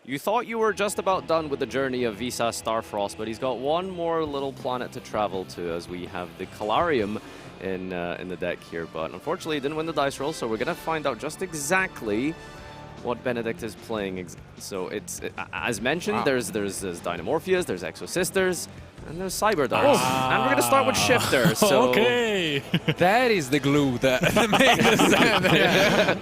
You thought you were just about done with the journey of Visas Starfrost, but he's got one more little planet to travel to, as we have the Calarium in the deck here. But unfortunately, he didn't win the dice roll, so we're going to find out just exactly what Benedikt is playing. So it's, as mentioned, there's Dinomorphias, there's Exosisters, and there's Cyberdogs. And we're going to start with Shifter. So okay. That is the glue that makes sense.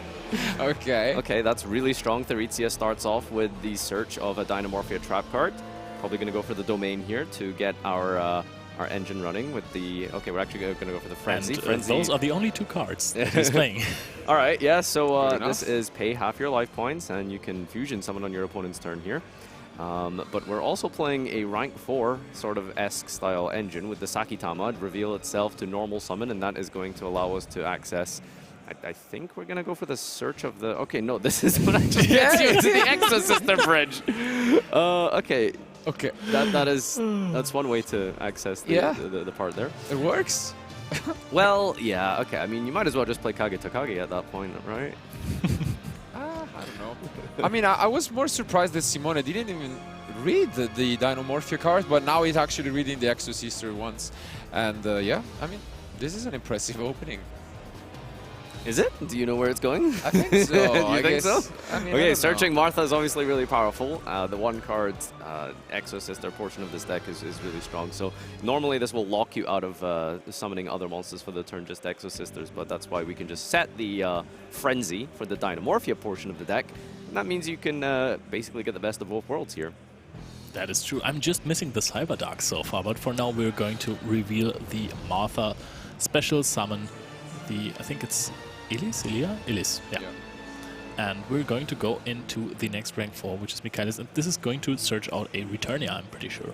Okay. Okay, that's really strong. Therizia starts off with the search of a Dinomorphia trap card. Probably going to go for the domain here to get our engine running with the... Okay, we're actually going to go for the Frenzy. And those are the only 2 cards that he's playing. All right, yeah, so this is pay half your life points, and you can fusion summon on your opponent's turn here. But we're also playing a rank 4 sort of esque style engine with the Sakitama reveal itself to normal summon, and that is going to allow us to access... I think we're going to go for the search of the... Okay, no, this is what actually gets you to the Exosister bridge. Okay. Okay. That's one way to access the part there. It works? Well, yeah, okay. I mean, you might as well just play Kage Takage at that point, right? I don't know. I mean, I was more surprised that Simone didn't even read the Dinomorphia card, but now he's actually reading the Exosister ones. And yeah, I mean, this is an impressive opening. Is it? Do you know where it's going? I think so. You think so? I mean, okay, Searching Martha is obviously really powerful. The one card Exosister portion of this deck is really strong. So normally this will lock you out of summoning other monsters for the turn, just Exosisters, but that's why we can just set the Frenzy for the Dinomorphia portion of the deck. And that means you can basically get the best of both worlds here. That is true. I'm just missing the Cyberdark so far, but for now we're going to reveal the Martha special summon. I think it's Illis, yeah. And we're going to go into the next rank 4, which is Michaelis, and this is going to search out a Returnia, I'm pretty sure.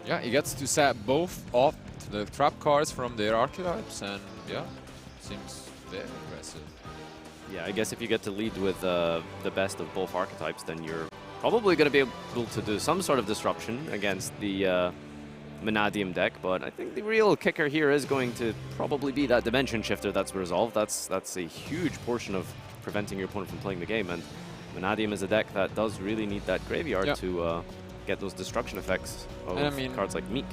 Yeah, he gets to set both of the trap cards from their archetypes, and yeah, seems very impressive. Yeah, I guess if you get to lead with the best of both archetypes, then you're probably going to be able to do some sort of disruption against the Mannadium deck, but I think the real kicker here is going to probably be that Dimension Shifter that's resolved. That's a huge portion of preventing your opponent from playing the game, and Mannadium is a deck that does really need that graveyard to get those destruction effects of cards like Meek.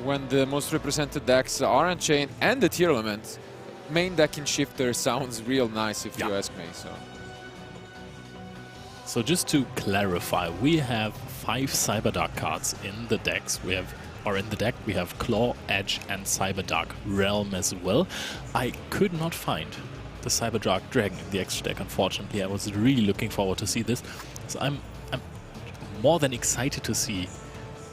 When the most represented decks are Unchained and the Tier Element, main deck in Shifter sounds real nice if you ask me. So just to clarify, we have 5 Cyberdark cards in the decks. We have Claw, Edge, and Cyberdark Realm as well. I could not find the Cyberdark Dragon in the extra deck, unfortunately. I was really looking forward to see this. So I'm more than excited to see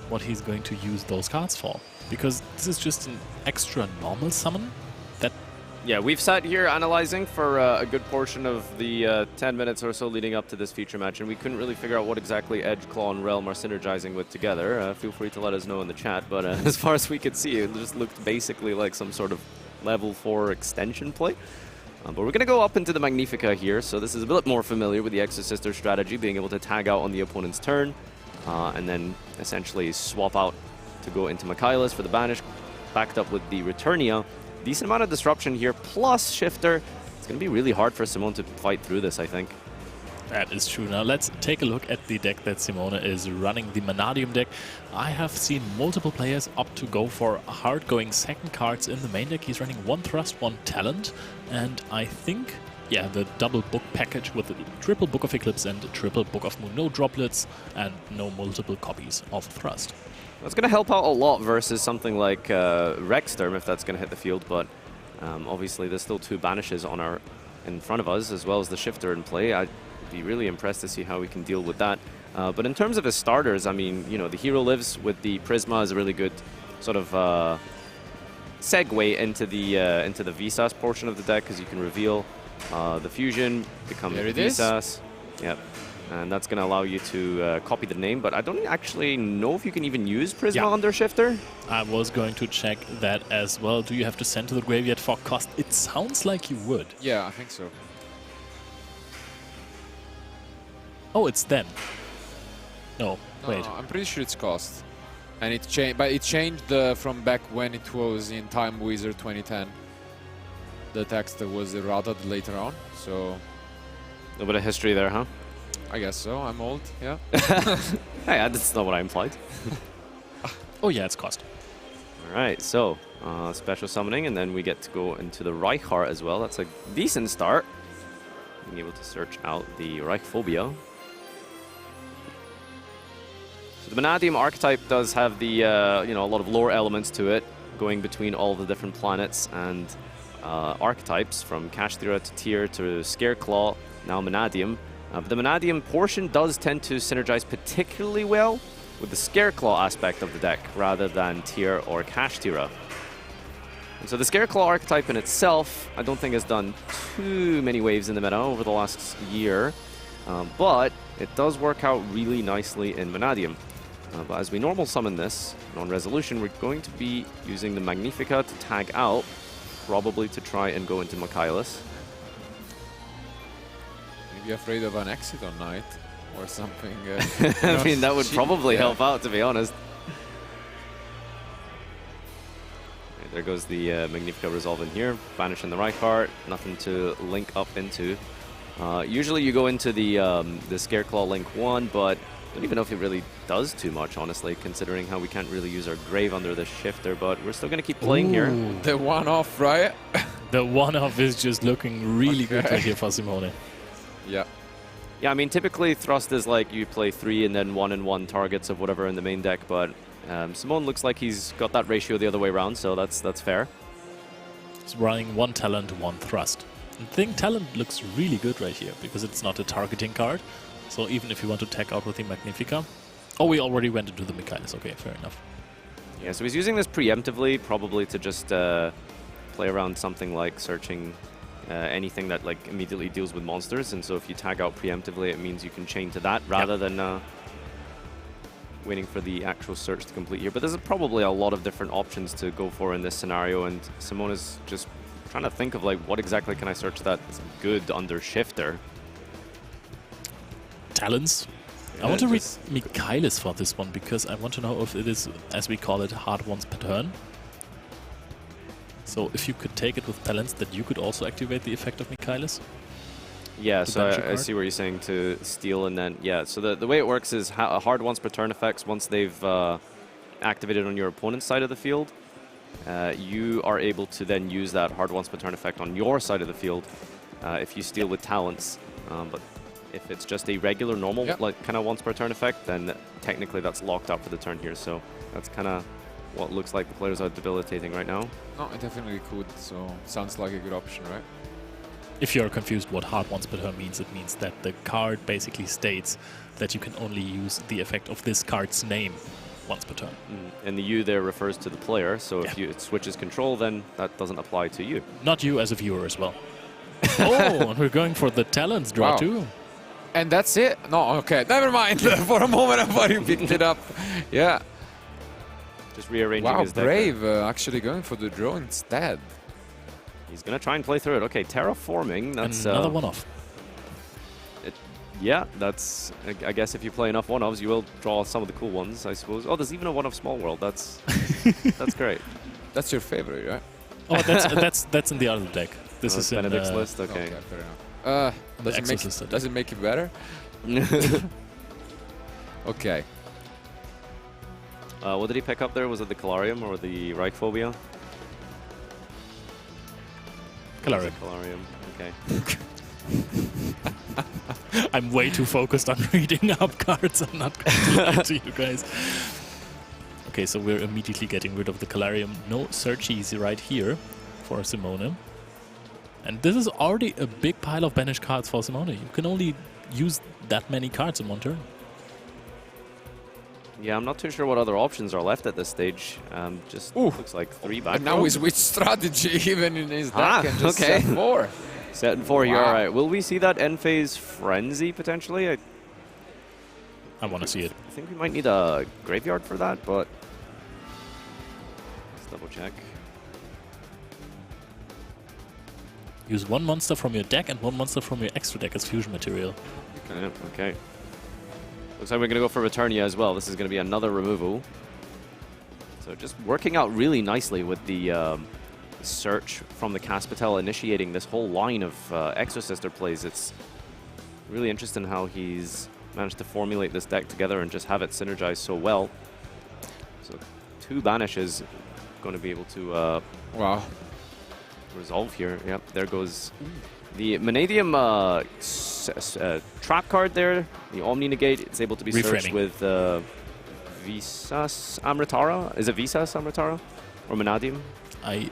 what he's going to use those cards for. Because this is just an extra normal summon that... Yeah, we've sat here analyzing for a good portion of the 10 minutes or so leading up to this feature match, and we couldn't really figure out what exactly Edge, Claw, and Realm are synergizing with together. Feel free to let us know in the chat, but as far as we could see, it just looked basically like some sort of level 4 extension play. But we're going to go up into the Magnifica here, so this is a bit more familiar with the Exosister strategy, being able to tag out on the opponent's turn, and then essentially swap out to go into Michaelis for the Banish, backed up with the Returnia. Decent amount of disruption here, plus Shifter. It's going to be really hard for Simone to fight through this, I think. That is true. Now let's take a look at the deck that Simone is running, the Mannadium deck. I have seen multiple players opt to go for hard-going second cards in the main deck. He's running 1 Thrust, 1 Talent, and I think, yeah, the double book package with the triple Book of Eclipse and triple Book of Moon. No droplets and no multiple copies of Thrust. That's going to help out a lot versus something like Rexterm if that's going to hit the field, but obviously there's still 2 Banishes in front of us, as well as the Shifter in play. I'd be really impressed to see how we can deal with that. But in terms of his starters, I mean, you know, the Hero Lives with the Prisma is a really good sort of segue into the Visas portion of the deck, because you can reveal the Fusion, become Visas. Yep. And that's going to allow you to copy the name, but I don't actually know if you can even use Prisma under Shifter. I was going to check that as well. Do you have to send to the graveyard for cost? It sounds like you would. Yeah, I think so. Oh, it's then. No, wait. I'm pretty sure it's cost. And it changed, but it changed from back when it was in Time Wizard 2010. The text was errated later on, so... A bit of history there, huh? I guess so. I'm old. Yeah. Hey, that's not what I implied. Oh yeah, it's cost. All right, so special summoning, and then we get to go into the Reichheart as well. That's a decent start. Being able to search out the Reichphobia. So the Mannadium archetype does have the you know, a lot of lore elements to it, going between all the different planets and archetypes, from Kashtira to Tyr to Scareclaw, now Mannadium. But the Mannadium portion does tend to synergize particularly well with the Scareclaw aspect of the deck, rather than Tyr or Kashtira. And so the Scareclaw archetype in itself, I don't think has done too many waves in the meta over the last year, but it does work out really nicely in Mannadium. But as we normal summon this, and on resolution, we're going to be using the Magnifica to tag out, probably to try and go into Michaelis. Maybe afraid of an exit on night or something. I mean, that would probably help out, to be honest. Right, there goes the Magnifica Resolve in here, banishing the Reichheart, nothing to link up into. Usually you go into the Scareclaw link 1, but I don't even know if it really does too much, honestly, considering how we can't really use our Grave under the Shifter, but we're still going to keep playing here. The one-off, right? The one-off is just looking really good right here for Simone. Yeah. Yeah, I mean, typically Thrust is like you play 3 and then 1 and 1 targets of whatever in the main deck, but Simone looks like he's got that ratio the other way around, so that's fair. He's running 1 talent, 1 thrust. I think talent looks really good right here, because it's not a targeting card. So even if you want to tag out with the Magnifica... Oh, we already went into the Michaelis. Okay, fair enough. Yeah, so he's using this preemptively, probably to just play around something like searching anything that like immediately deals with monsters. And so if you tag out preemptively, it means you can chain to that rather than waiting for the actual search to complete here. But there's probably a lot of different options to go for in this scenario, and Simone is just trying to think of like what exactly can I search that's good under Shifter. Talents. I want to read Michaelis for this one, because I want to know if it is, as we call it, hard once per turn. So if you could take it with talents, that you could also activate the effect of Michaelis? Yeah, so I see what you're saying, to steal and then, yeah. So the way it works is hard once per turn effects, once they've activated on your opponent's side of the field, you are able to then use that hard once per turn effect on your side of the field if you steal with talents. But if it's just a regular, normal, like kind of once per turn effect, then technically that's locked up for the turn here. So that's kind of what looks like the players are debilitating right now. No, it definitely could. So sounds like a good option, right? If you're confused what hard once per turn means, it means that the card basically states that you can only use the effect of this card's name once per turn. And the you there refers to the player, so if it switches control, then that doesn't apply to you. Not you as a viewer as well. Oh, and we're going for the talents draw too. And that's it? No, okay, never mind. For a moment I thought you picked it up. Yeah. Just rearranging his deck. Wow, Brave actually going for the draw instead. He's going to try and play through it. Okay, Terraforming, that's... another one-off. Yeah, that's... I guess if you play enough one-offs, you will draw some of the cool ones, I suppose. Oh, there's even a one-off Small World. That's that's great. That's your favorite, right? Oh, that's in the other deck. This is Benedikt's in list, okay. Fair enough. Does it make it better? Okay. What did he pick up there? Was it the Calarium or the Reichphobia? Calarium. Calarium, okay. I'm way too focused on reading up cards. I'm not going to lie to you guys. Okay, so we're immediately getting rid of the Calarium. No search easy right here for Simone. And this is already a big pile of banished cards for Simone. You can only use that many cards in one turn. Yeah, I'm not too sure what other options are left at this stage. Just looks like 3 back. And now he switched strategy even in his deck and just set 4. Setting 4 here, all right. Will we see that end phase Frenzy potentially? I want to see it. I think we might need a graveyard for that, but let's double check. Use 1 monster from your deck and 1 monster from your extra deck as fusion material. Okay. Looks like we're going to go for Returnia as well. This is going to be another removal. So just working out really nicely with the search from the Caspatel, initiating this whole line of Exosister plays. It's Really interesting how he's managed to formulate this deck together and just have it synergize so well. So 2 banishes going to be able to Wow. resolve here. Yep, there goes the Mannadium trap card there. The Omni Negate, it's able to be searched Reframing. with Visas Amritara. Is it Visas Amritara? Or Mannadium? I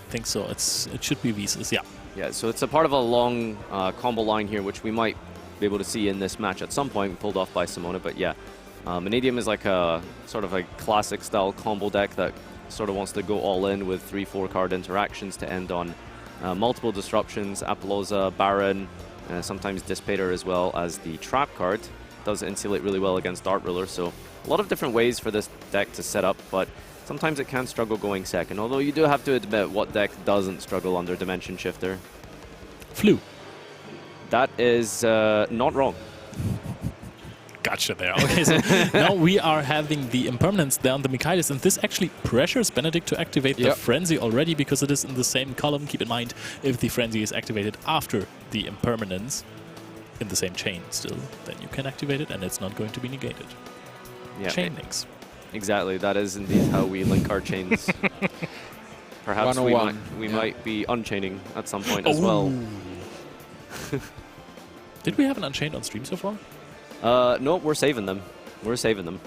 think so. It should be Visas, yeah. Yeah, so it's a part of a long combo line here, which we might be able to see in this match at some point, pulled off by Simone. But yeah, Mannadium is like a sort of a classic style combo deck that sort of wants to go all in with 3-4 card interactions to end on multiple disruptions. Apollousa, Baron, sometimes Dissipator as well as the trap card. Does insulate really well against Dart Ruler, so a lot of different ways for this deck to set up, but sometimes it can struggle going second, although you do have to admit what deck doesn't struggle under Dimension Shifter. Flu. That is not wrong. Gotcha there. Okay, so now we are having the impermanence there on the Michaelis, and this actually pressures Benedikt to activate the Frenzy already because it is in the same column. Keep in mind, if the Frenzy is activated after the impermanence in the same chain still, then you can activate it and it's not going to be negated. Yeah, chain links. Exactly, that is indeed how we link our chains. Perhaps we might be unchaining at some point as well. Did we have an Unchained on stream so far? No, we're saving them. We're saving them.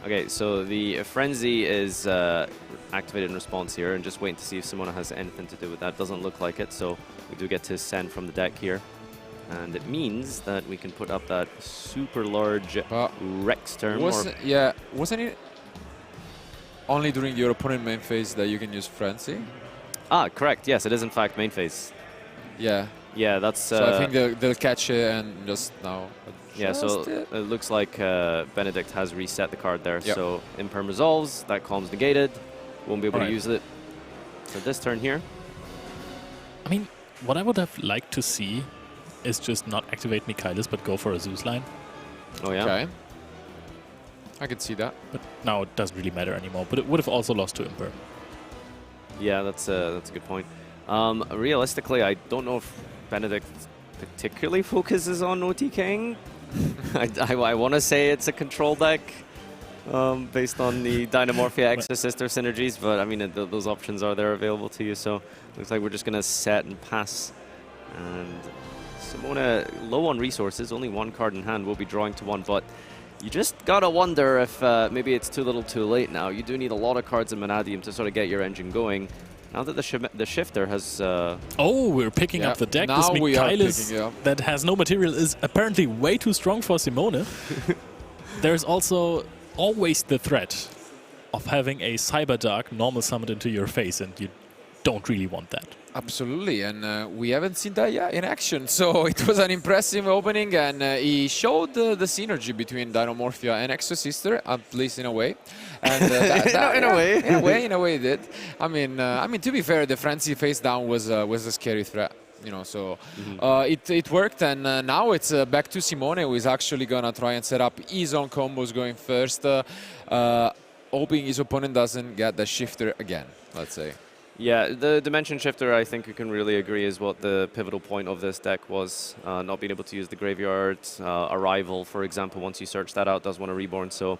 Okay, so the Frenzy is activated in response here, and just waiting to see if Simone has anything to do with that. Doesn't look like it, so we do get to send from the deck here. And it means that we can put up that super large Rex term. Wasn't it only during your opponent main phase that you can use Frenzy? Ah, correct. Yes, it is in fact main phase. Yeah. Yeah, that's... so I think they'll catch it and just now... Yeah, so it looks like Benedikt has reset the card there. Yep. So Imperm resolves, that calm's negated. Won't be able to use it for this turn here. I mean, what I would have liked to see is just not activate Michaelis, but go for a Zeus line. Oh, yeah? Okay. I could see that. But now it doesn't really matter anymore. But it would have also lost to Imperm. Yeah, that's a good point. Realistically, I don't know if Benedikt particularly focuses on OTKing. I want to say it's a control deck based on the Dinomorphia Exosister synergies, but I mean, those options are there available to you, so looks like we're just going to set and pass. And Simone, low on resources, only 1 card in hand, will be drawing to 1, but you just gotta wonder if maybe it's too little too late now. You do need a lot of cards in Mannadium to sort of get your engine going. Now that the shifter has... oh, we're picking up the deck. Now this Michaelis that has no material is apparently way too strong for Simone. There's also always the threat of having a Cyber Dark normal summoned into your face, and you don't really want that. Absolutely, and we haven't seen that yet in action, so it was an impressive opening, and he showed the synergy between Dinomorphia and Exosister, at least in a way. And in a way, it did. I mean, to be fair, the Frenzy face down was a scary threat, you know. So it worked, and now it's back to Simone, who is actually gonna try and set up his own combos going first, hoping his opponent doesn't get the shifter again. Let's say. Yeah, the Dimension Shifter, I think we can really agree, is what the pivotal point of this deck was. Not being able to use the Graveyard. Arrival, for example, once you search that out, does want a Reborn. So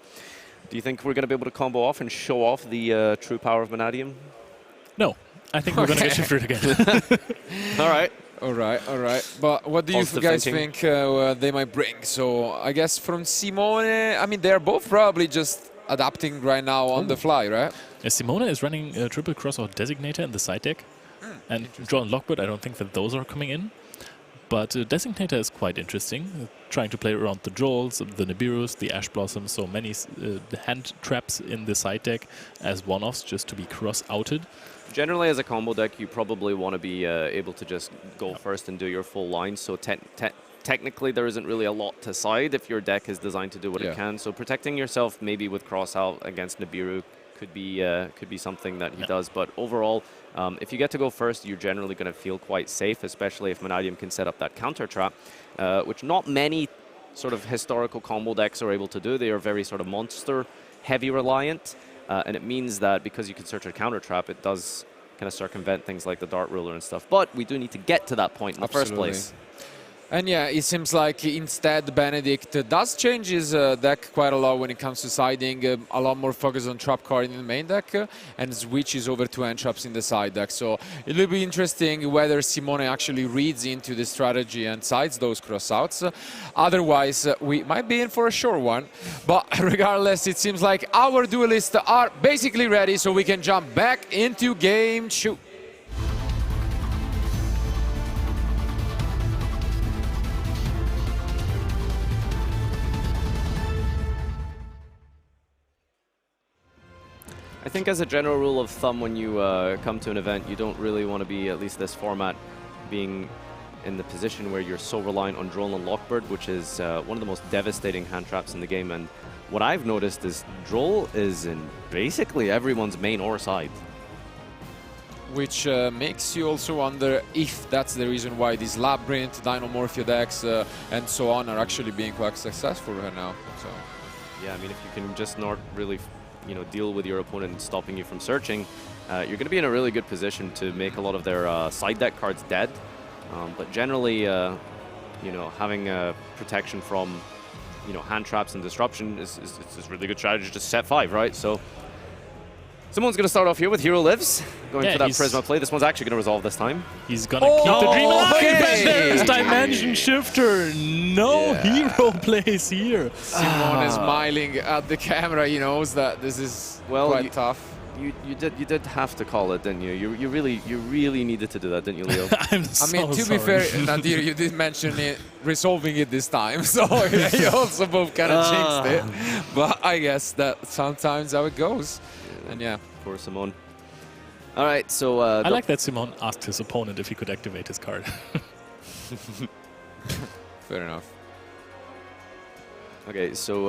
do you think we're going to be able to combo off and show off the true power of Mannadium? No, I think we're going to get shifted again. All right. All right. But what do you guys think they might bring? So I guess from Simone, I mean, they're both probably just adapting right now on the fly, right? Simone is running a triple cross or Designator in the side deck. And Draw and Lockbird, I don't think that those are coming in. But Designator is quite interesting. Trying to play around the Jolts, the Nibiru's, the Ash Blossom, so many hand traps in the side deck as one-offs just to be cross-outed. Generally, as a combo deck, you probably want to be able to just go first and do your full line. So technically, there isn't really a lot to side if your deck is designed to do what it can. So protecting yourself maybe with cross-out against Nibiru could be something that he does. But overall, if you get to go first, you're generally going to feel quite safe, especially if Mannadium can set up that counter trap, which not many sort of historical combo decks are able to do. They are very sort of monster heavy reliant, and it means that because you can search a counter trap, it does kind of circumvent things like the dart ruler and stuff. But we do need to get to that point in the first place. And yeah, it seems like instead Benedikt does change his deck quite a lot when it comes to siding, a lot more focus on trap card in the main deck, and switches over to end traps in the side deck. So it will be interesting whether Simone actually reads into the strategy and sides those cross-outs. Otherwise, we might be in for a short one. But regardless, it seems like our duelists are basically ready, so we can jump back into game 2. I think as a general rule of thumb, when you come to an event, you don't really want to be, at least this format, being in the position where you're so reliant on Droll and Lockbird, which is one of the most devastating hand traps in the game. And what I've noticed is Droll is in basically everyone's main or side. Which makes you also wonder if that's the reason why these Labyrinth, Dinomorphia decks, and so on are actually being quite successful right now. So, yeah, I mean, if you can just not really deal with your opponent stopping you from searching, you're going to be in a really good position to make a lot of their side deck cards dead. But generally, having protection from, hand traps and disruption is really good strategy. Just set 5, right? So Simone's going to start off here with Hero Lives, going for that Prisma play. This one's actually going to resolve this time. He's going to keep the dream alive. Okay. There's Dimension Shifter. No hero plays here. Simone is smiling at the camera. He knows that this is quite tough. You did have to call it, didn't you? You really needed to do that, didn't you, Leo? I mean, to be fair, Nadir, you did mention it, resolving it this time, so you also both kind of jinxed it. But I guess that sometimes how it goes. And yeah, poor Simone. All right, so I like that Simone asked his opponent if he could activate his card. Fair enough. Okay, so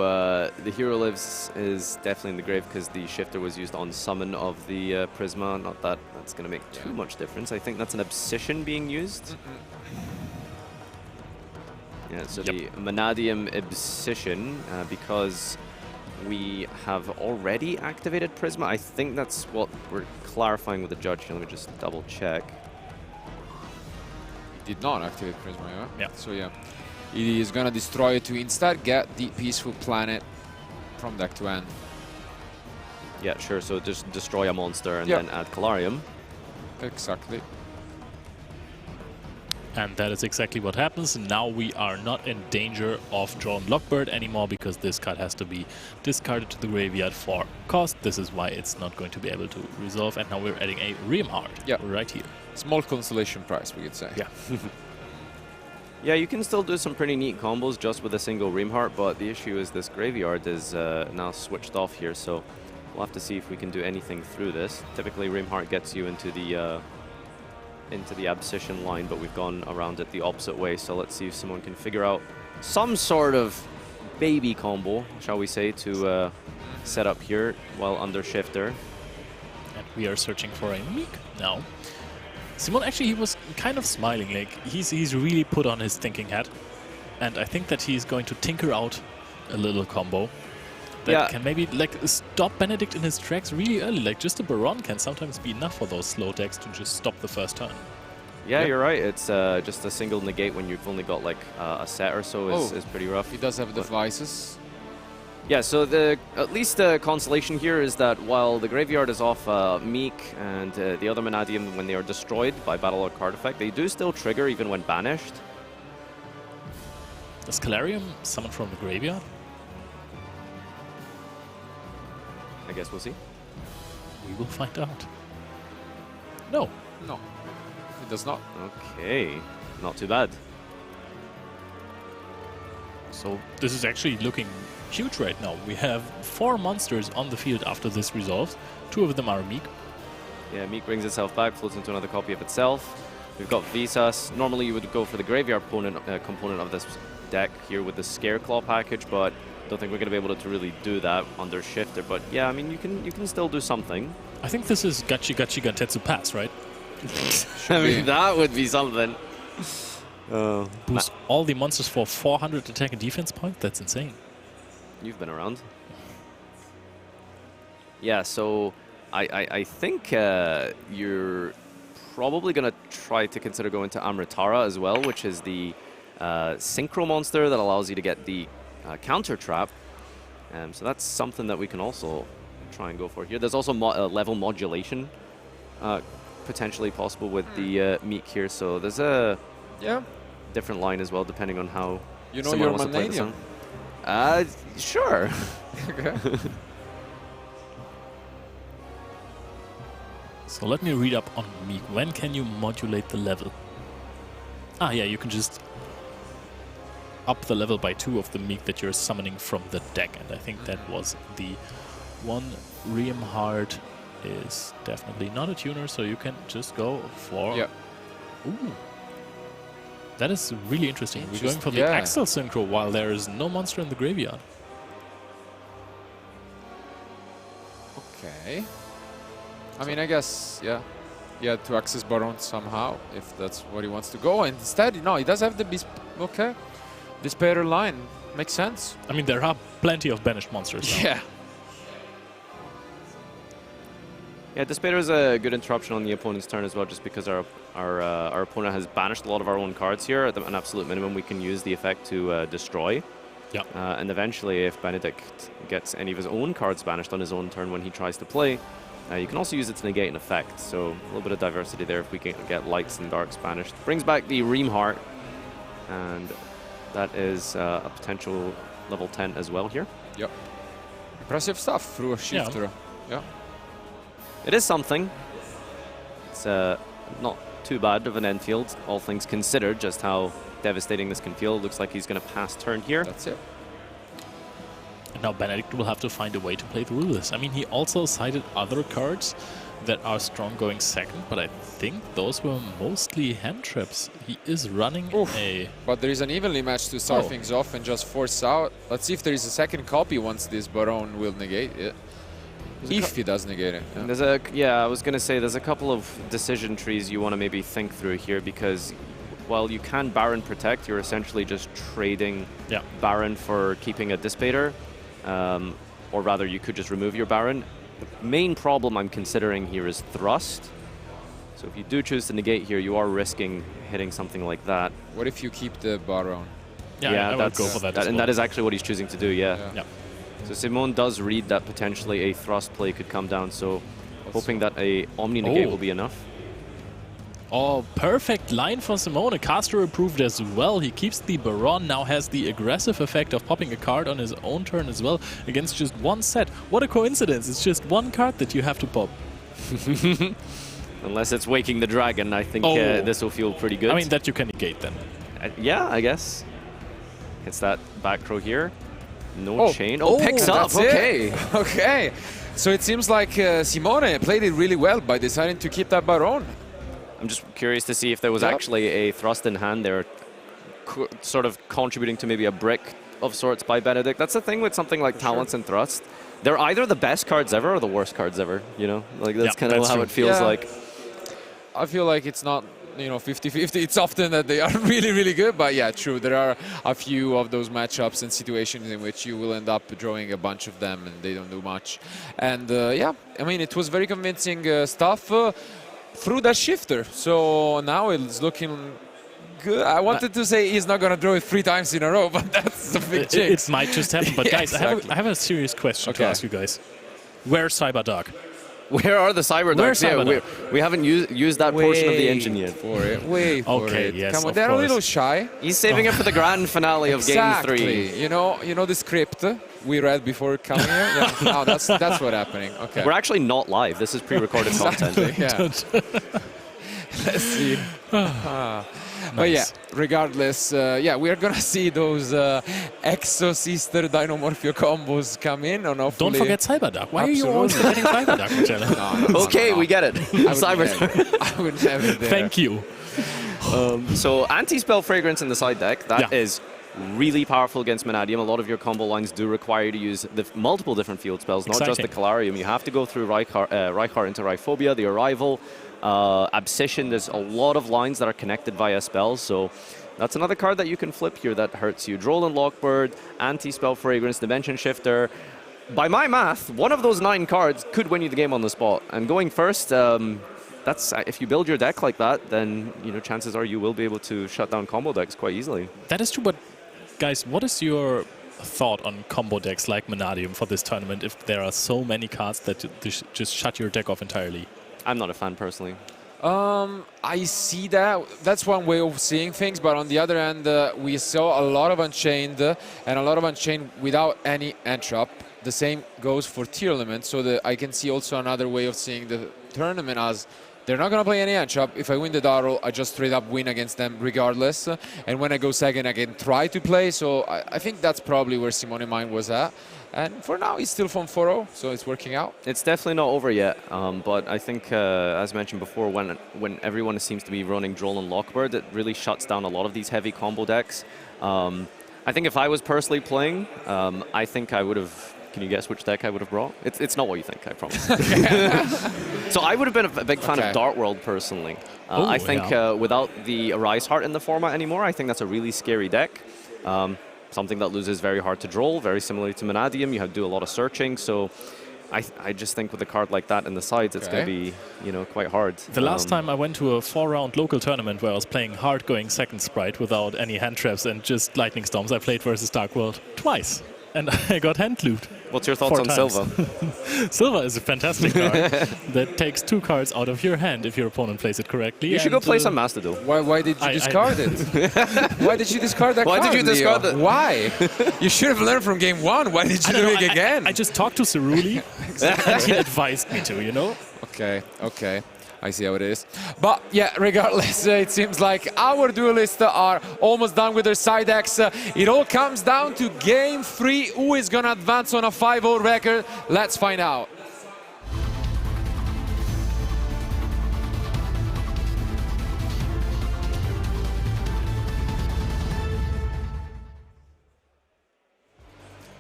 the Hero Lives is definitely in the grave because the shifter was used on summon of the Prisma. Not that that's going to make too much difference. I think that's an Obsession being used. Yeah, so the Mannadium Obsession, because we have already activated Prisma. I think that's what we're clarifying with the judge here. Let me just double check. He did not activate Prisma, yeah? So yeah, he is gonna destroy it to instead get the Peaceful Planet from deck to end. Yeah, sure, so just destroy a monster and then add Calarium. Exactly. And that is exactly what happens. Now we are not in danger of Drone Lockbird anymore because this card has to be discarded to the graveyard for cost. This is why it's not going to be able to resolve. And now we're adding a Ream Heart right here. Small consolation prize, we could say. Yeah. Yeah, you can still do some pretty neat combos just with a single Ream Heart, but the issue is this graveyard is now switched off here, so we'll have to see if we can do anything through this. Typically, Ream Heart gets you into the Obsession line, but we've gone around it the opposite way, so let's see if someone can figure out some sort of baby combo, shall we say, to set up here while under Shifter. And we are searching for a Meek now. Simone, actually, he was kind of smiling, like he's really put on his thinking hat, and I think that he's going to tinker out a little combo that can maybe stop Benedikt in his tracks really early. Like just a Baron can sometimes be enough for those slow decks to just stop the first turn. Yeah, you're right. It's just a single negate when you've only got like a set or so is pretty rough. He does have devices. Yeah, so at least the consolation here is that while the graveyard is off Meek and the other Mannadium, when they are destroyed by Battle Lord card effect, they do still trigger even when banished. Does Calarium summon from the graveyard? I guess we'll see. We will find out. No. No, it does not. Okay, not too bad. So this is actually looking huge right now. We have 4 monsters on the field after this resolves. 2 of them are Meek. Yeah, Meek brings itself back, floats into another copy of itself. We've got Visas. Normally you would go for the graveyard component of this deck here with the Scareclaw package, but I don't think we're going to be able to really do that under Shifter. But yeah, I mean, you can still do something. I think this is Gachi Gachi Gantetsu Pass, right? I mean, that would be something. Boost all the monsters for 400 attack and defense points? That's insane. You've been around. Yeah, so I think you're probably going to try to consider going to Amritara as well, which is the synchro monster that allows you to get the counter trap. So that's something that we can also try and go for here. There's also level modulation potentially possible with the Meek here. So there's a different line as well, depending on how someone your wants to play this Mannadium. one. Sure. Okay. So let me read up on Meek. When can you modulate the level? Ah, yeah, you can just up the level by 2 of the Meek that you're summoning from the deck. And I think that was the one. Riemhard is definitely not a tuner, so you can just go for... Yeah. Ooh. That is really interesting. We're going for the Axel Synchro while there is no monster in the graveyard. Okay. I mean, I guess, yeah, to access Baron somehow, if that's what he wants to go. And instead, no, he does have the Despair line. Makes sense. I mean, there are plenty of banished monsters now. Yeah. Yeah, Despair is a good interruption on the opponent's turn as well, just because our opponent has banished a lot of our own cards here. At an absolute minimum, we can use the effect to destroy. Yeah. And eventually, if Benedikt gets any of his own cards banished on his own turn when he tries to play, you can also use it to negate an effect. So a little bit of diversity there if we can get lights and darks banished. Brings back the Riemhard, and that is a potential level 10 as well here. Yep. Impressive stuff through a shifter. Yeah. It is something. It's not too bad of an end field, all things considered, just how devastating this can feel. Looks like he's going to pass turn here. That's it. And now Benedikt will have to find a way to play through this. I mean, he also cited other cards that are strong going second, but I think those were mostly hand traps. He is running a... But there is an evenly match to start things off and just force out. Let's see if there is a second copy once this Baron will negate it. If he does negate it. Yeah. There's I was going to say there's a couple of decision trees you want to maybe think through here, because while you can Baron protect, you're essentially just trading Baron for keeping a Dissipator, or rather you could just remove your Baron. The main problem I'm considering here is Thrust. So if you do choose to negate here, you are risking hitting something like that. What if you keep the Baron? Yeah, I would go for that as well. And that is actually what he's choosing to do, yeah. So Simone does read that potentially a Thrust play could come down, so hoping that a Omni negate will be enough. Oh, perfect line for Simone. Caster approved as well. He keeps the Baron, now has the aggressive effect of popping a card on his own turn as well against just one set. What a coincidence. It's just one card that you have to pop. Unless it's Waking the Dragon, I think this will feel pretty good. I mean, that you can negate then. Yeah, I guess. Hits that back row here. No chain. Picks up. Okay. Okay. So it seems like Simone played it really well by deciding to keep that Baron. I'm just curious to see if there was actually a Thrust in hand there, sort of contributing to maybe a brick of sorts by Benedikt. That's the thing with something like Talents and Thrust. They're either the best cards ever or the worst cards ever, you know? Like, that's kind of how it feels like. I feel like it's not, 50-50. It's often that they are really, really good. But yeah, true. There are a few of those matchups and situations in which you will end up drawing a bunch of them and they don't do much. And I mean, it was very convincing stuff through that shifter. So now it's looking good. I wanted to say he's not going to draw it 3 times in a row, but that's a big jinx. It might just happen. But guys, I have a serious question to ask you guys. Where's Cyberdark? Where are the Cyberdarks? Yeah, we haven't used that portion of the engine yet. Wait for it. Yes, Come on, they're a little shy. He's saving it for the grand finale of Game 3. You know the script we read before coming here? Yeah. No, that's what's happening. Okay. We're actually not live. This is pre-recorded content. Yeah. Let's see. But yeah, regardless, we are gonna see those Exosister Dinomorphia combos come in. And don't forget Cyberdark. Why are you always forgetting Cyberdark, no, okay, we get it. Cyberdark. I would never dare. Thank you. So anti-spell fragrance in the side deck. That is really powerful against Mannadium. A lot of your combo lines do require you to use multiple different field spells, not just the Calarium. You have to go through Reinhardt into Rhyphobia, the Arrival, Abscission. There's a lot of lines that are connected via spells, so that's another card that you can flip here that hurts you. Droll and Lockbird, Anti-Spell Fragrance, Dimension Shifter. by my math, one of those 9 cards could win you the game on the spot. And going first, that's if you build your deck like that, then chances are you will be able to shut down combo decks quite easily. That is true, but guys, what is your thought on combo decks like Mannadium for this tournament if there are so many cards that just shut your deck off entirely? I'm not a fan personally. I see that. That's one way of seeing things, but on the other hand, we saw a lot of Unchained and a lot of Unchained without any Entrap. The same goes for Tier Element, so I can see also another way of seeing the tournament as they're not going to play any Entrap. If I win the dart roll, I just straight up win against them regardless. And when I go second, I can try to play. So I think that's probably where Simone's mind was at. And for now, he's still from 4-0, so it's working out. It's definitely not over yet, but I think, as mentioned before, when everyone seems to be running Droll and Lockbird, it really shuts down a lot of these heavy combo decks. I think if I was personally playing, I think I would have... Can you guess which deck I would have brought? It's not what you think, I promise. So I would have been a big fan of Dart World personally. I think without the Arise Heart in the format anymore, I think that's a really scary deck. Something that loses very hard to Droll, very similar to Mannadium. You have to do a lot of searching, so I just think with a card like that in the sides, it's going to be quite hard. The last time I went to a 4-round local tournament where I was playing hard going second sprite without any hand traps and just lightning storms, I played versus Dark World twice. And I got hand looped. What's your thoughts on Silva? Silva is a fantastic card that takes 2 cards out of your hand if your opponent plays it correctly. You should go play some Master Duel. Why did you discard it? Why did you discard that card, Why did you discard that? Why? You should have learned from game 1. Why did you do it again? I just talked to Ceruli and he advised me to, Okay. I see how it is. But yeah, regardless, it seems like our duelists are almost done with their side decks. It all comes down to game 3. Who is going to advance on a 5-0 record? Let's find out.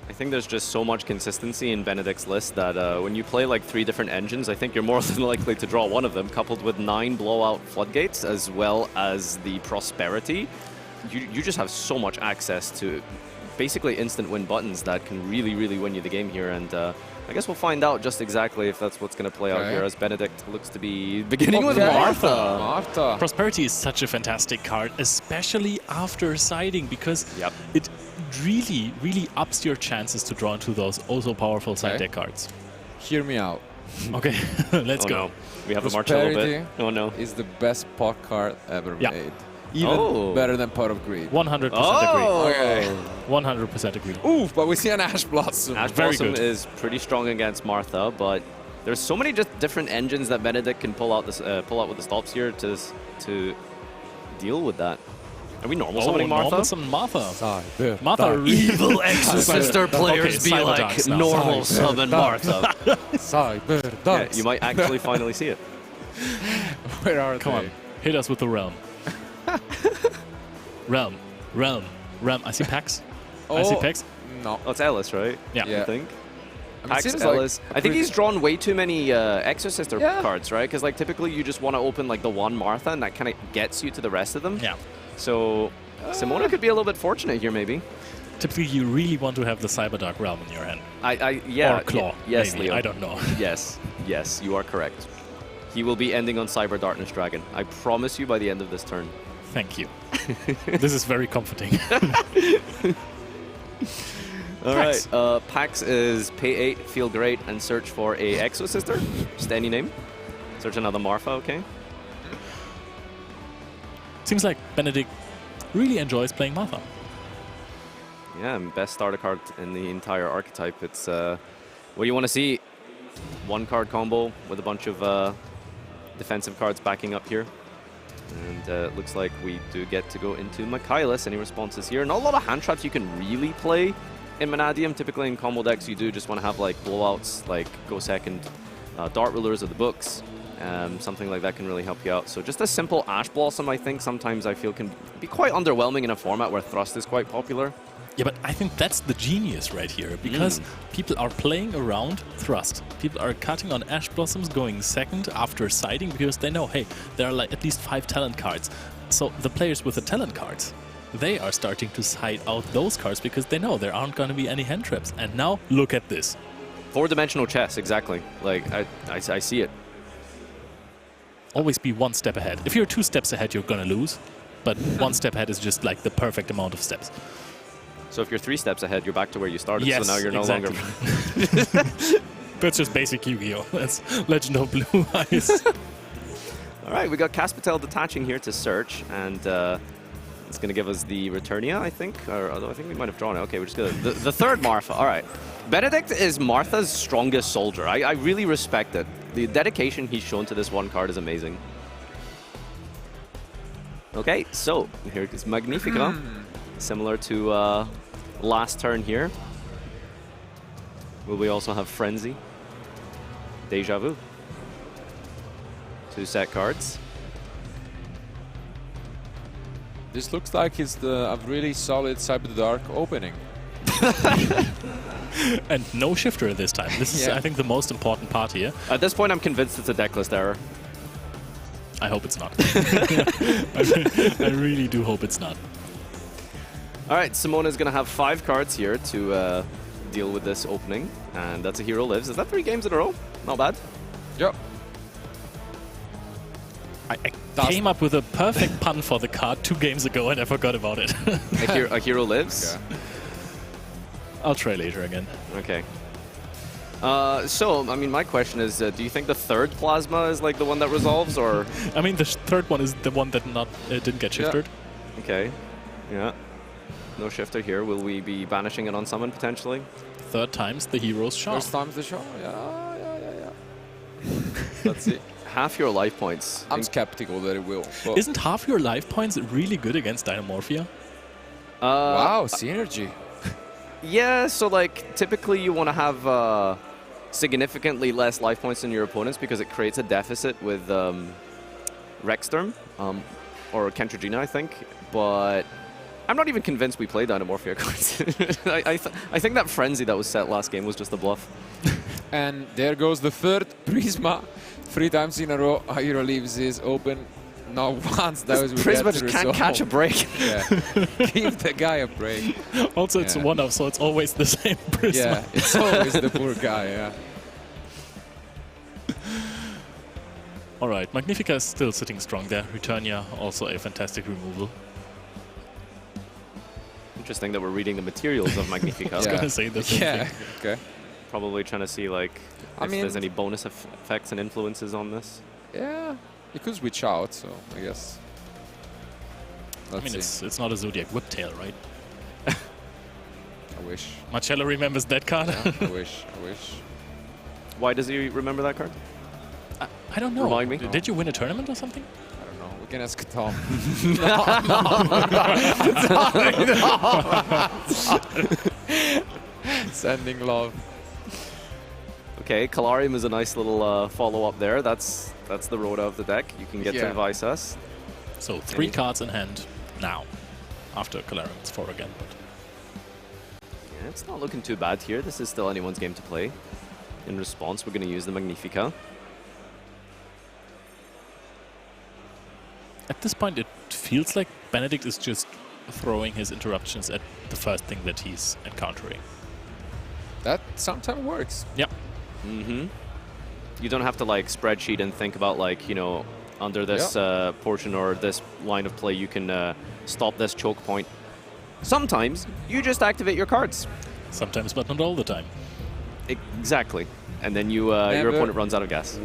I think there's just so much consistency in Benedikt's list that when you play like 3 different engines, I think you're more than likely to draw one of them, coupled with 9 blowout floodgates as well as the prosperity. You just have so much access to basically instant win buttons that can really, really win you the game here. And I guess we'll find out just exactly if that's what's going to play out here, as Benedikt looks to be beginning with Martha. Prosperity is such a fantastic card, especially after siding, because it really, really ups your chances to draw into those also powerful side deck cards. Hear me out. Okay, let's go. No. We have a Marcello bit. Oh no. Is the best pot card ever made. Even better than Pot of Greed. 100% agree. 100% agree. Ooh, but we see an Ash Blossom. Ash Blossom is pretty strong against Martha, but there's so many just different engines that Benedikt can pull out with the stops here to deal with that. Are we normal summoning Martha? Normal summon Martha. Sorry, Martha evil Exosister players be like normal summon Martha. Sorry, you might actually finally see it. Where are Come on, hit us with the realm. realm. I see Pax. I see Pax. No. Oh, it's Ellis, right? Yeah. I think. Pax Ellis. I think he's drawn way too many Exosister cards, right? Because like typically you just want to open like the one Martha, and that kind of gets you to the rest of them. Yeah. So Simone could be a little bit fortunate here, maybe. Typically, you really want to have the Cyberdark Realm in your hand. Yeah. Or Claw. Yes, maybe. Leo. I don't know. Yes, you are correct. He will be ending on Cyber Darkness Dragon. I promise you by the end of this turn. Thank you. This is very comforting. All right. Pax is pay 8, feel great, and search for a Exosister. Just any name. Search another Martha, okay? Seems like Benedikt really enjoys playing Martha. Yeah, best starter card in the entire archetype. It's what you want to see. 1-card combo with a bunch of defensive cards backing up here. And it looks like we do get to go into Michaelis. Any responses here? Not a lot of hand traps you can really play in Mannadium. Typically in combo decks, you do just want to have like blowouts, like go second, dart rulers or the books. Something like that can really help you out. So just a simple Ash Blossom, I think, sometimes I feel can be quite underwhelming in a format where Thrust is quite popular. Yeah, but I think that's the genius right here, because people are playing around Thrust. People are cutting on Ash Blossoms, going second after siding, because they know, hey, there are like at least 5 talent cards. So the players with the talent cards, they are starting to side out those cards because they know there aren't going to be any hand traps. And now look at this. Four-dimensional chess, exactly. Like, I see it. Always be one step ahead. If you're 2 steps ahead, you're gonna lose. But 1 step ahead is just like the perfect amount of steps. So if you're 3 steps ahead, you're back to where you started. Yes, so now you're no longer. That's just basic Yu-Gi-Oh! That's Legend of Blue Eyes. All right, we got Caspatel detaching here to search, and it's going to give us the Returnia, I think. Or although I think we might have drawn it. Okay, we're just going to... The third Martha, all right. Benedikt is Martha's strongest soldier. I really respect it. The dedication he's shown to this one card is amazing. Okay, so here is Magnifica. Similar to last turn here. Will we also have Frenzy? Deja Vu. 2 set cards. This looks like it's a really solid Cyber Dark opening. And no shifter this time. This is, I think, the most important part here. At this point, I'm convinced it's a decklist error. I hope it's not. I really do hope it's not. All right, Simone is going to have 5 cards here to deal with this opening, and that's a Hero Lives. Is that 3 games in a row? Not bad. Yep. I came up with a perfect pun for the card 2 games ago and I forgot about it. A Hero Lives? Okay. I'll try later again. Okay. So, I mean, my question is, do you think the third Plasma is like the one that resolves, or...? I mean, the third one is the one that didn't get shifted. Yeah. Okay. Yeah. No shifter here. Will we be banishing it on summon, potentially? Third time's the hero's shot. First time's the shot. Yeah. Let's see. Half your life points. I'm skeptical that it will. But Isn't half your life points really good against Dinomorphia? wow, synergy. Yeah, so like typically you want to have significantly less life points than your opponents because it creates a deficit with Rexsturm or Kentragina, I think. But I'm not even convinced we play Dinomorphia cards. I think that Frenzy that was set last game was just a bluff. And there goes the third Prisma. 3 times in a row, Hero Leaves is open. Not once. That was Prisma just can't catch a break. Yeah. Give the guy a break. Also, it's one of, so it's always the same Prisma. Yeah, it's always the poor guy, yeah. All right, Magnifica is still sitting strong there. Returnia, also a fantastic removal. Interesting that we're reading the materials of Magnifica. I was going to say the same thing. Okay. Probably trying to see like if there's any bonus effects and influences on this. Yeah, you could switch out, so I guess. I mean, it's not a Zodiac Whiptail, right? I wish. Marcello remembers that card. Yeah, I wish. Why does he remember that card? I don't know. Remind me. Did you win a tournament or something? I don't know. We can ask Tom. Sending love. Okay, Calarium is a nice little follow-up there. That's the Rhoda of the deck. You can get to YCS. So 3 cards in hand now. After Calarium, it's 4 again. But yeah, it's not looking too bad here. This is still anyone's game to play. In response, we're going to use the Magnifica. at this point, it feels like Benedikt is just throwing his interruptions at the first thing that he's encountering. That sometimes works. Yeah. Mm-hmm. You don't have to like spreadsheet and think about like, you know, under this portion or this line of play, you can stop this choke point. Sometimes you just activate your cards. Sometimes, but not all the time. Exactly. And then you your opponent runs out of gas.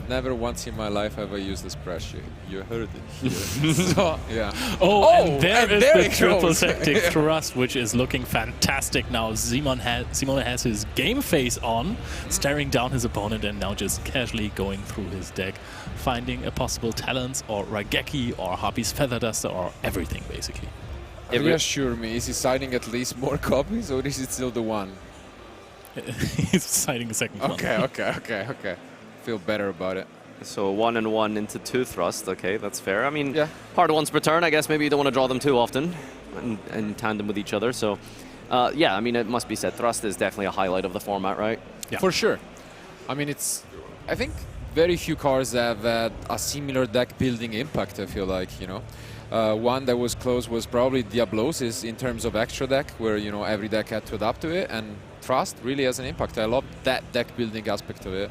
Never once in my life have I used a spreadsheet. You heard it here. So, yeah. Oh, and there is the triple tactic thrust, which is looking fantastic now. Simone has his game face on, staring down his opponent and now just casually going through his deck, finding a possible Talons or Raigeki or Harpy's Feather Duster or everything, basically. Reassure me, is he signing at least more copies or is it still the one? He's signing the second one. Okay. Feel better about it. So 1 and 1 into 2 thrust. Okay, that's fair. I mean, yeah. Part of ones per turn. I guess maybe you don't want to draw them too often in tandem with each other. So, yeah, I mean, it must be said. Thrust is definitely a highlight of the format, right? Yeah. For sure. I mean, I think very few cards have a similar deck building impact, I feel like, you know. One that was close was probably Diablosis in terms of extra deck, where every deck had to adapt to it, and Trust really has an impact. I love that deck building aspect of it.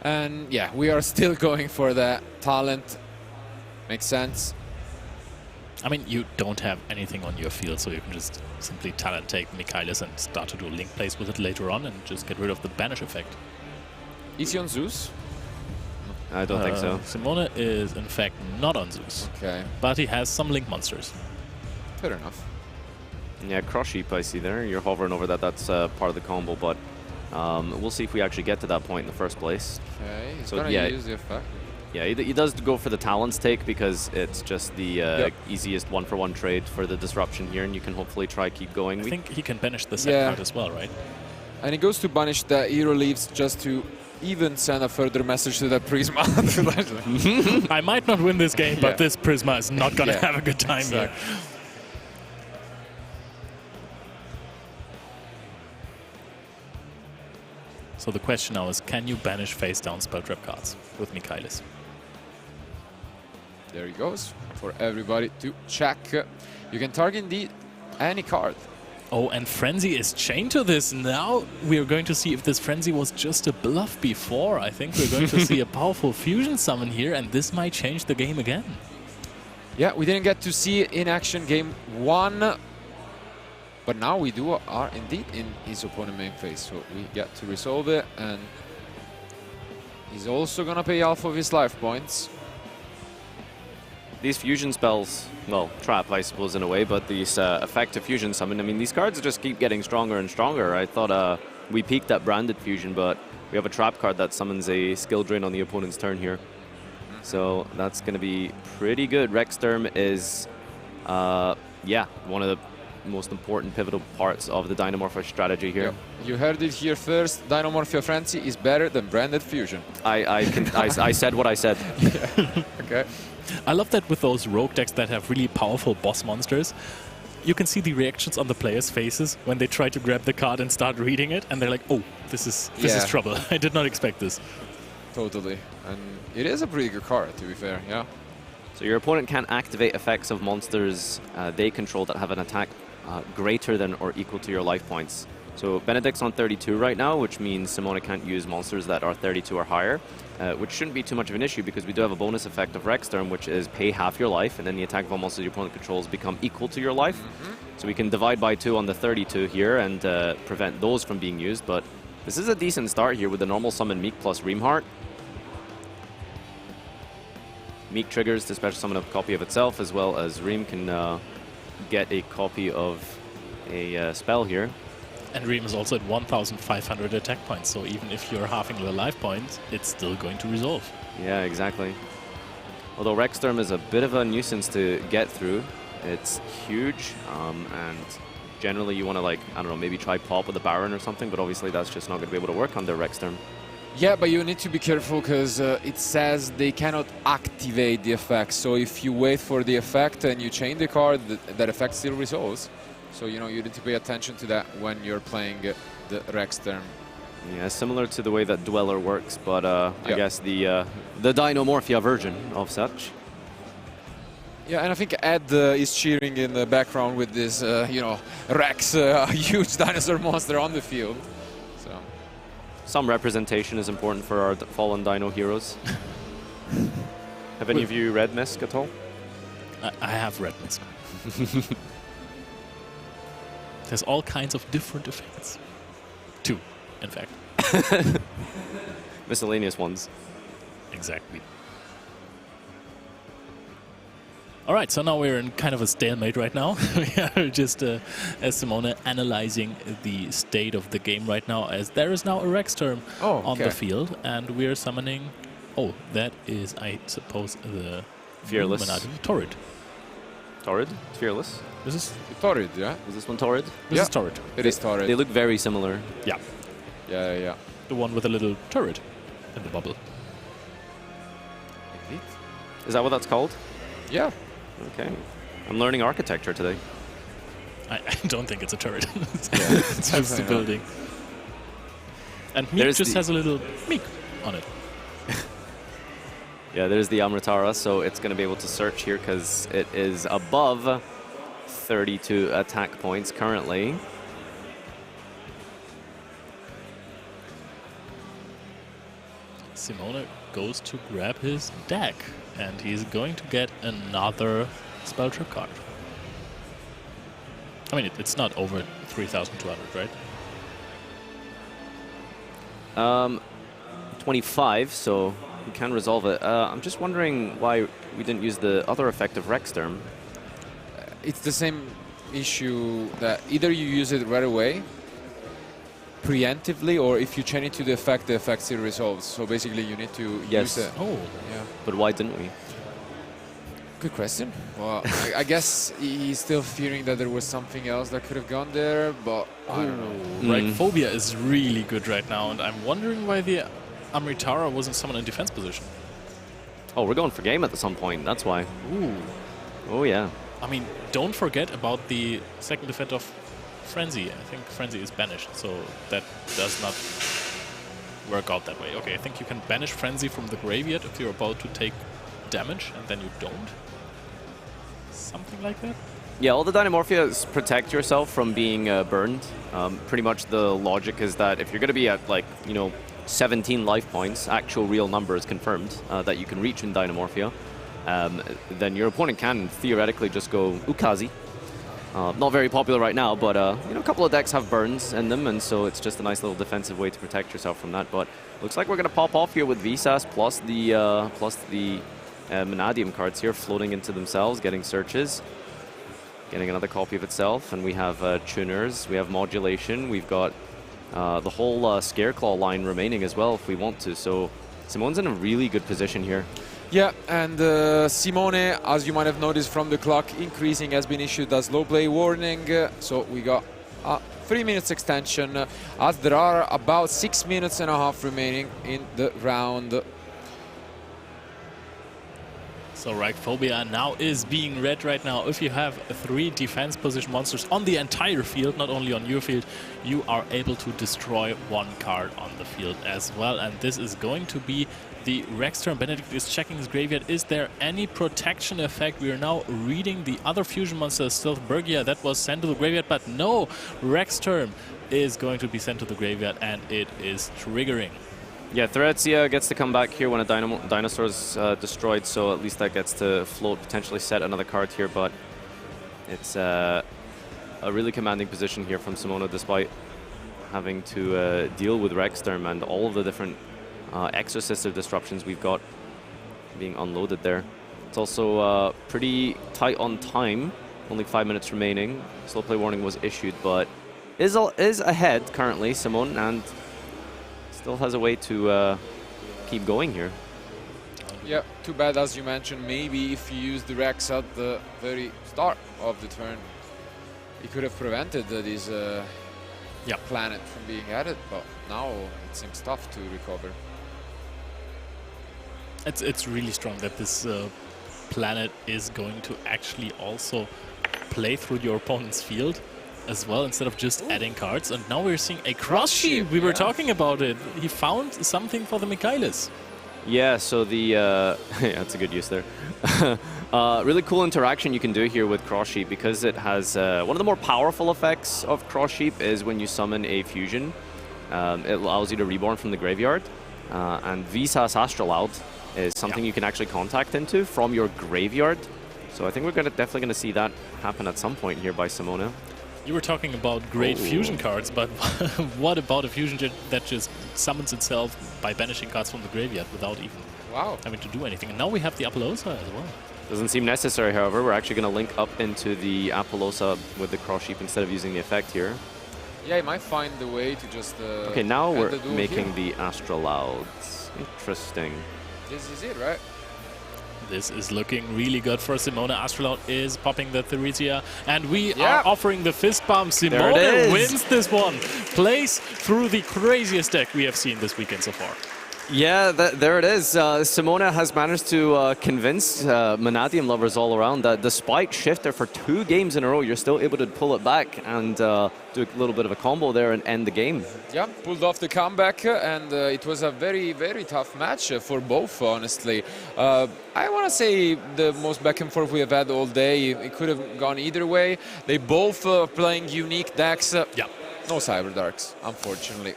And yeah, we are still going for that talent. Makes sense. I mean, you don't have anything on your field, so you can just simply talent take Michaelis and start to do link plays with it later on and just get rid of the banish effect. Is he on Zeus? I don't think so. Simone is in fact not on Zeus. Okay. But he has some link monsters. Fair enough. Yeah, Cross Sheep I see there. You're hovering over that. That's part of the combo, but we'll see if we actually get to that point in the first place. Okay, he's So, gonna yeah. use the effect. Yeah, he does go for the talents take because it's just the easiest one-for-one trade for the disruption here, and you can hopefully try keep going. I think he can banish the set card as well, right? And he goes to banish the hero leaves just to even send a further message to that Prisma. I might not win this game, but Yeah. this Prisma is not going to Yeah. have a good time here. So the question now is, can you banish face-down spell trap cards with Michaelis? There he goes for everybody to check. You can target indeed any card. Oh, and Frenzy is chained to this. Now we're going to see if this Frenzy was just a bluff before. I think we're going to see a powerful fusion summon here, and this might change the game again. Yeah, we didn't get to see it in action game 1. But now we are indeed in his opponent main phase, so we get to resolve it, and he's also gonna pay half of his life points. These fusion spells, well, trap I suppose in a way, but these effective fusion summon, I mean these cards just keep getting stronger and stronger. I thought we peaked at branded fusion, but we have a trap card that summons a skill drain on the opponent's turn here. So that's gonna be pretty good. Rexterm is, yeah, one of the most important pivotal parts of the Dinomorphia strategy here. Yep. You heard it here first. Dinomorphia Frenzy is better than branded fusion. I said what I said. Okay. I love that with those rogue decks that have really powerful boss monsters, you can see the reactions on the players' faces when they try to grab the card and start reading it, and they're like, "Oh, this is trouble. I did not expect this." Totally. And it is a pretty good card, to be fair. Yeah. So your opponent can't activate effects of monsters they control that have an attack greater than or equal to your life points. So Benedikt's on 32 right now, which means Simone can't use monsters that are 32 or higher, which shouldn't be too much of an issue because we do have a bonus effect of Rexterm, which is pay half your life, and then the attack of all monsters your opponent controls become equal to your life. So we can divide by 2 on the 32 here and prevent those from being used, but this is a decent start here with the normal summon Meek plus Reamheart. Meek triggers to special summon a copy of itself, as well as Ream can get a copy of a spell here. And Ream is also at 1,500 attack points, so even if you're halving the life points, it's still going to resolve. Yeah, exactly. Although Rexterm is a bit of a nuisance to get through. It's huge, and generally you want to, like, I don't know, maybe try pop with a Baron or something, but obviously that's just not going to be able to work under Rexterm. Yeah, but you need to be careful because it says they cannot activate the effect. So if you wait for the effect and you chain the card, that effect still resolves. So, you need to pay attention to that when you're playing the Rexterm. Yeah, similar to the way that Dweller works, but I guess the Dinomorphia version of such. Yeah, and I think Ed is cheering in the background with this, Rex, a huge dinosaur monster on the field. So some representation is important for our fallen Dino heroes. Have any of you read Misk at all? I have read Misk. There's all kinds of different effects. 2, in fact. Miscellaneous ones. Exactly. All right, so now we're in kind of a stalemate right now. We are just, as Simone, analyzing the state of the game right now, as there is now a Rexterm on the field, and we're summoning... Oh, that is, I suppose, the... Fearless. Mannadium Torrid. Torrid? Fearless? This is... Torrid, yeah? Was this one Torrid? This is Torrid. It is Torrid. They look very similar. Yeah. Yeah. The one with a little turret in the bubble. Indeed. Is that what that's called? Yeah. Okay. I'm learning architecture today. I don't think it's a turret. It's just a building. And Meek just has a little Meek on it. Yeah, there's the Amritara, so it's going to be able to search here because it is above 32 attack points currently. Simone goes to grab his deck, and he's going to get another spell trip card. I mean, it's not over 3,200, right? 25, so we can resolve it. I'm just wondering why we didn't use the other effect of Rexterm. It's the same issue that either you use it right away, preemptively, or if you change it to the effect still resolves. So basically you need to use it. Oh, yeah. But why didn't we? Good question. Well, I guess he's still fearing that there was something else that could have gone there, but I don't know. Right, Phobia is really good right now, and I'm wondering why the Amritara wasn't summoned in defense position. Oh, we're going for game at some point, that's why. Ooh. Oh, yeah. I mean, don't forget about the second effect of Frenzy. I think Frenzy is banished, so that does not work out that way. Okay, I think you can banish Frenzy from the graveyard if you're about to take damage, and then you don't. Something like that? Yeah, all the Dinomorphias protect yourself from being burned. Pretty much the logic is that if you're going to be at, like, 17 life points, actual real numbers confirmed, that you can reach in Dinomorphia, then your opponent can theoretically just go Ukazi. Not very popular right now, but a couple of decks have burns in them, and so it's just a nice little defensive way to protect yourself from that. But looks like we're going to pop off here with Visas plus the Mannadium cards here floating into themselves, getting searches, getting another copy of itself, and we have tuners, we have modulation, we've got the whole Scareclaw line remaining as well if we want to. So Simone's in a really good position here. Yeah, and Simone, as you might have noticed from the clock, increasing has been issued as low play warning. So we got a 3 minutes extension, as there are about 6 minutes and a half remaining in the round. So right, Phobia now is being read right now. If you have 3 defense position monsters on the entire field, not only on your field, you are able to destroy 1 card on the field as well. And this is going to be the Rexterm. Benedikt is checking his graveyard. Is there any protection effect? We are now reading the other fusion monster, Stealth Bergia, that was sent to the graveyard, but no, Rexterm is going to be sent to the graveyard, and it is triggering. Yeah, Threatzia gets to come back here when a dinosaur is destroyed, so at least that gets to float, potentially set another card here, but it's a really commanding position here from Simone, despite having to deal with Rexterm and all of the different Exosister disruptions we've got being unloaded there. It's also pretty tight on time, only 5 minutes remaining. Slow play warning was issued, but is ahead currently, Simone, and still has a way to keep going here. Yeah, too bad, as you mentioned, maybe if you use the Rex at the very start of the turn, it could have prevented this planet from being added, but now it seems tough to recover. It's really strong that this planet is going to actually also play through your opponent's field as well, instead of just adding cards. And now we're seeing a cross sheep. We were talking about it. He found something for the Michaelis. Yeah, so the yeah, that's a good use there. Really cool interaction you can do here with Cross Sheep, because it has one of the more powerful effects of Cross Sheep is when you summon a fusion. It allows you to reborn from the graveyard, and Visas Astrolaud is something you can actually contact into from your graveyard. So I think we're definitely gonna see that happen at some point here by Simone. You were talking about great fusion cards, but what about a fusion that just summons itself by banishing cards from the graveyard without even having to do anything? And now we have the Apollosa as well. Doesn't seem necessary, however. We're actually going to link up into the Apollosa with the Cross Sheep instead of using the effect here. Yeah, he might find the way to just okay, now we're making the Astrolauds. Interesting. This is it, right? This is looking really good for Simone. Astrolaud is popping the Theresia, and we are offering the fist bump. Simone wins this one. Plays through the craziest deck we have seen this weekend so far. Yeah, there it is. Simone has managed to convince Mannadium lovers all around that despite shifter for 2 games in a row, you're still able to pull it back and do a little bit of a combo there and end the game. Yeah, pulled off the comeback, and it was a very, very tough match for both, honestly. I want to say the most back and forth we have had all day. It could have gone either way. They both are playing unique decks. Yeah. No Cyber Darks, unfortunately.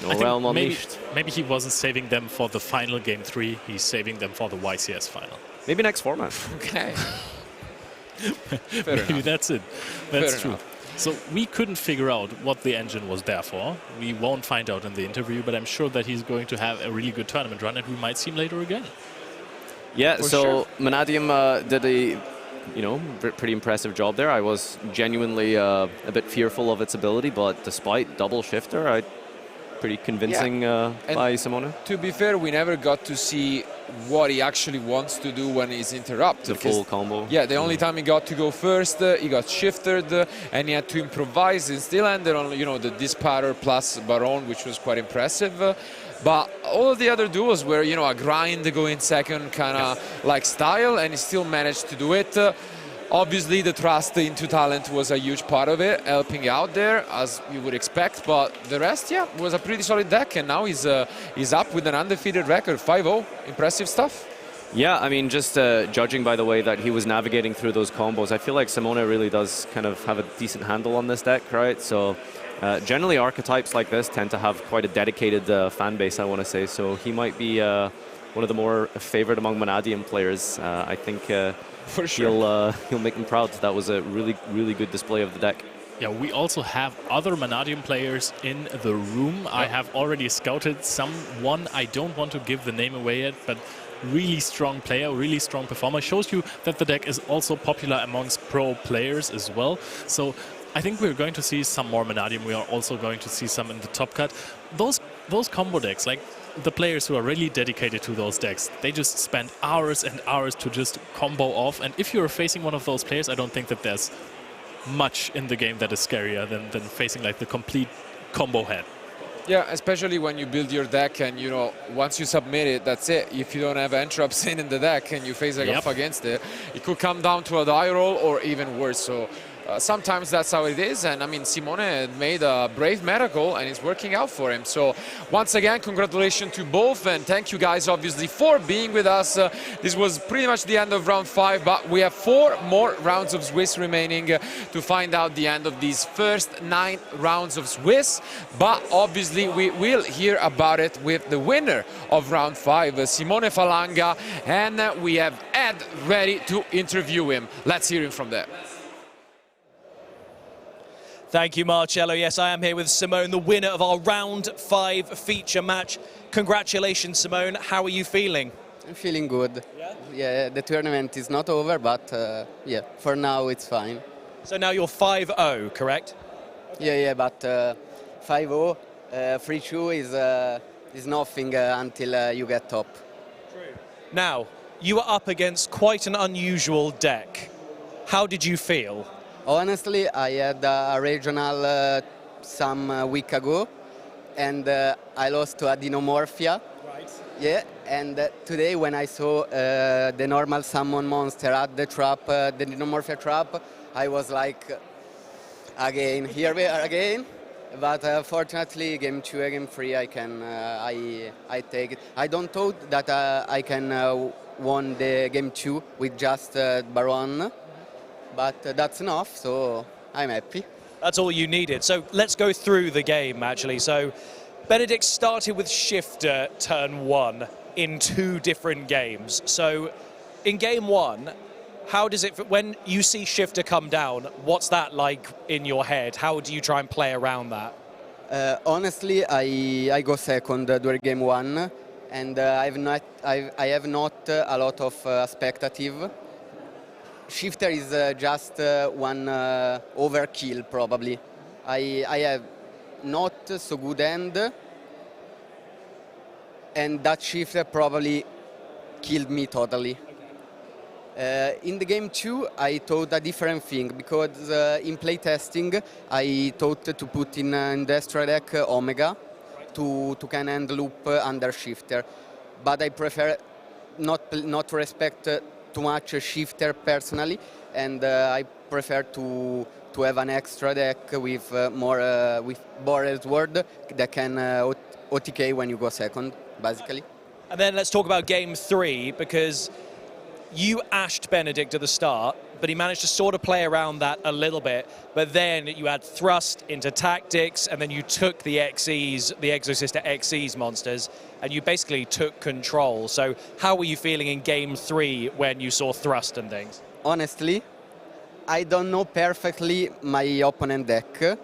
No realm unleashed. Maybe he wasn't saving them for the final game 3. He's saving them for the YCS final. Maybe next format. Okay. Maybe that's it. That's Fair true. enough. So we couldn't figure out what the engine was there for. We won't find out in the interview, but I'm sure that he's going to have a really good tournament run, and we might see him later again. Yeah, For so sure. Mannadium did a pretty impressive job there. I was genuinely a bit fearful of its ability, but despite double shifter, pretty convincing by Simone. To be fair, we never got to see what he actually wants to do when he's interrupted. The full combo. Yeah, the only time he got to go first, he got shifted, and he had to improvise, and still ended on the Dispatter plus Baron, which was quite impressive. But all of the other duels were a grind going second kind of like style, and he still managed to do it. Obviously, the trust into talent was a huge part of it, helping out there, as you would expect. But the rest, yeah, was a pretty solid deck, and now he's up with an undefeated record, 5-0. Impressive stuff. Yeah, I mean, just judging by the way that he was navigating through those combos, I feel like Simone really does kind of have a decent handle on this deck, right? So generally, archetypes like this tend to have quite a dedicated fan base, I want to say. So he might be one of the more favored among Mannadium players. I think For sure. he'll make them proud. That was a really, really good display of the deck. Yeah, we also have other Mannadium players in the room. I have already scouted someone. I don't want to give the name away yet, but really strong player, really strong performer. Shows you that the deck is also popular amongst pro players as well. So I think we're going to see some more Mannadium. We are also going to see some in the top cut. Those combo decks, like the players who are really dedicated to those decks, they just spend hours and hours to just combo off. And if you're facing one of those players, I don't think that there's much in the game that is scarier than facing like the complete combo head. Yeah, especially when you build your deck and, once you submit it, that's it. If you don't have Entrops in the deck and you face off against it, it could come down to a die roll or even worse. So sometimes that's how it is. And, I mean, Simone made a brave miracle and it's working out for him. So, once again, congratulations to both. And thank you guys, obviously, for being with us. This was pretty much the end of round 5, but we have 4 more rounds of Swiss remaining to find out the end of these first 9 rounds of Swiss. But, obviously, we will hear about it with the winner of round 5, Simone Falanga. And we have Ed ready to interview him. Let's hear him from there. Thank you, Marcello. Yes, I am here with Simone, the winner of our round 5 feature match. Congratulations, Simone. How are you feeling? I'm feeling good. Yeah, the tournament is not over, but yeah, for now it's fine. So now you're 5-0, correct? Yeah, but 5-0, 3-2 is nothing until you get top. True. Now, you were up against quite an unusual deck. How did you feel? Honestly, I had a regional some week ago, and I lost to a Dinomorphia. Right. Yeah, and today when I saw the normal summon monster at the trap, the Dinomorphia trap, I was like, again, here we are again. But fortunately, game 2 and game 3, I can I take it. I don't thought that I can won the game 2 with just Baron. But that's enough, so I'm happy. That's all you needed. So let's go through the game, actually. So Benedikt started with Shifter turn 1 in 2 different games. So in game 1, how does it, when you see Shifter come down, what's that like in your head? How do you try and play around that? Honestly, I go second during game 1, and I have not a lot of spectative. Shifter is just one overkill, probably. I have not so good end, and that Shifter probably killed me totally. In the game 2, I thought a different thing, because in playtesting, I thought to put in the extra deck Omega, to can end loop under shifter. But I prefer not respect too much shifter personally, and I prefer to have an extra deck with more with Borrel's Word that can OTK when you go second, basically. And then let's talk about game 3, because you ashed Benedikt at the start, but he managed to sort of play around that a little bit. But then you had thrust into tactics, and then you took the XEs, the Exosister XEs monsters, and you basically took control. So how were you feeling in game 3 when you saw thrust and things? Honestly, I don't know perfectly my opponent deck,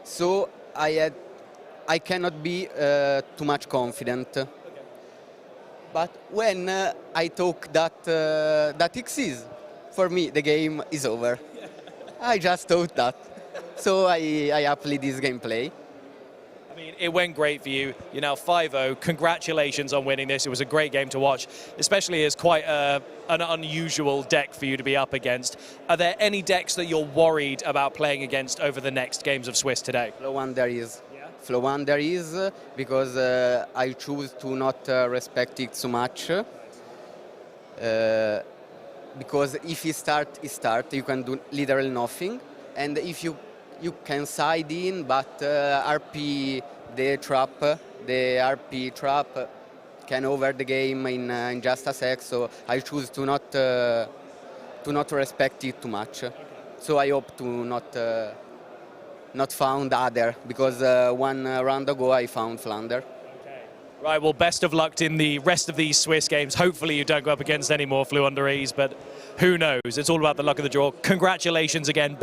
so I cannot be too much confident. Okay. But when I took that XEs, for me the game is over. I just thought that. So I happily this gameplay. I mean, it went great for you. You're now 5-0. Congratulations on winning this. It was a great game to watch, especially as quite an unusual deck for you to be up against. Are there any decks that you're worried about playing against over the next games of Swiss today? Flow one there is. Yeah. Flow one there is, because I choose to not respect it so much. Because if he start, you can do literally nothing. And if you can side in, but RP the RP trap can over the game in just a sec. So I choose to not respect it too much. So I hope to not found other, because one round ago I found Flounder. Right, well, best of luck in the rest of these Swiss games. Hopefully you don't go up against any more Fluenderies, but who knows? It's all about the luck of the draw. Congratulations again.